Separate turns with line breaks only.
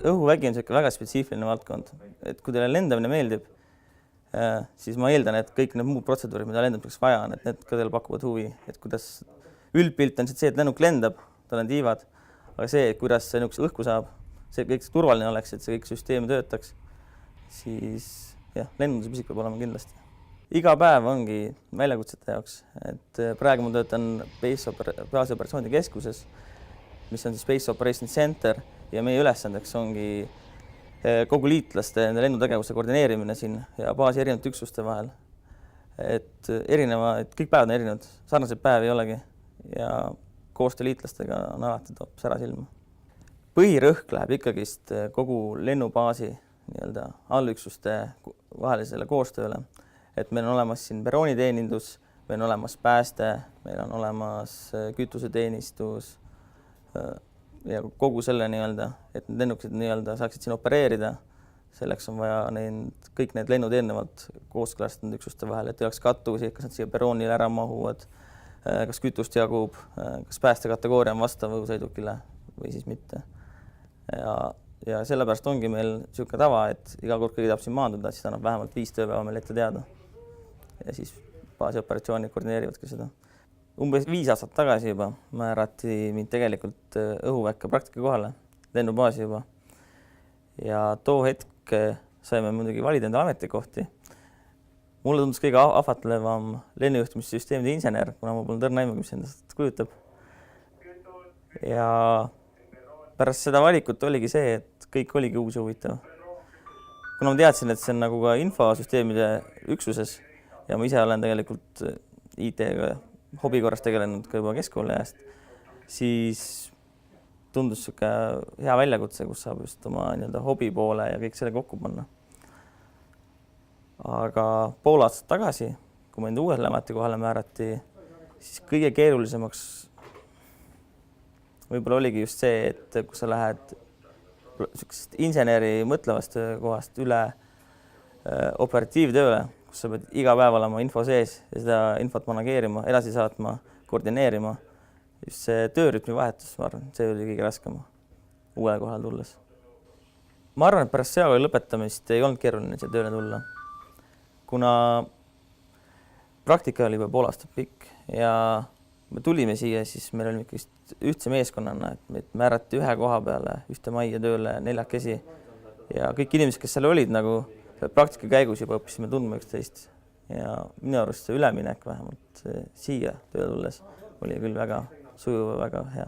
õhuvägi on selline väga spetsiifiline valdkond, et kui teile lendamine meeldib, siis ma eeldan, et kõik need muud protseduurid, mida lendamiseks vaja on, et need ka teile pakuvad huvi, et kuidas üldpilt on see, et lennuk lendab, tal on tiivad, aga see, et kuidas see lennuk õhku saab, see kõik turvaline oleks, et see kõik süsteem töötaks, siis jah, lennundusfüüsik peab olema kindlasti. Iga päev ongi väljakutsete jaoks, et praegu ma töötan baasioperatsioonide keskuses, mis on siis Space Operations Center ja meie ülesandeks ongi kogu liitlaste lennutegevuse koordineerimine siin ja baasi erinevate üksuste vahel. Et kõik päevad on erinevad, sarnaseid päevi ei olegi ja koostöö liitlastega on alati toob sära silma. Põhirõhk läheb ikkagist kogu lennubaasi nii-öelda allüksuste vahelisele koostööle. Et meil on olemas siin perrooniteenindus, meil on olemas pääste, meil on olemas kütuseteenistus ja kogu selle nii-öelda, et need lennukid nii-öelda saaksid siin opereerida. Selleks on vaja kõik need lennud eelnevalt kooskõlastatud üksuste vahel, et ei oleks kattuvusi, kas nad siia perroonile ära mahuvad, kas kütust jagub, kas päästekategooria on vastav õhusõidukile või siis mitte. Ja sellepärast ongi meil niisugune tava, et iga kord, kui tahab siin maanduda, siis annab vähemalt 5 tööpäeva meil ette teada. Ja siis baasioperatsioonid koordineerivadki seda. Umbes 5 aastat tagasi juba määrati mind tegelikult õhuväkke praktika kohale, lennubaasi juba. Ja too hetk saime muidugi valida enda ametikohti. Mulle tundus kõige ahvatlevam lennujuhtimissüsteemide insener, kuna ma polnud õrna aimugi, mis endast kujutab. Ja pärast seda valikut oligi see, et kõik oligi uus ja huvitav. Kuna ma teadsin, et see on nagu ka infosüsteemide üksuses ja ma ise olen tegelikult IT-ga hobi korras tegelenud ka juba keskkooli ajast, siis tundus siuke hea väljakutse, kus saab just oma hobi poole ja kõik selle kokku panna. Aga pool aastat tagasi, kui ma enda uuele ametikohale määrati, siis kõige keerulisemaks võib-olla oligi just see, et kui sa lähed inseneri mõtlevast kohast üle operatiivtööle, kus sa pead iga päev olema info sees ja seda infot manageerima, edasi saatma, koordineerima. Just see töörütmi vahetus, ma arvan, see oli kõige raskem uuele kohale tulles. Ma arvan, et pärast sõjaväe lõpetamist ei olnud keeruline siia tööle tulla, kuna praktika oli juba pool aastat pikk ja me tulime siia, siis meil oli ühtse meeskonnana, et meid määrati ühe koha peale, ühte majja tööle 4 ja kõik inimesed, kes seal olid praktika käigus juba õppisime tundma üksteist ja minu arust see üleminek vähemalt siia tööle tulles oli küll väga sujuv ja väga hea.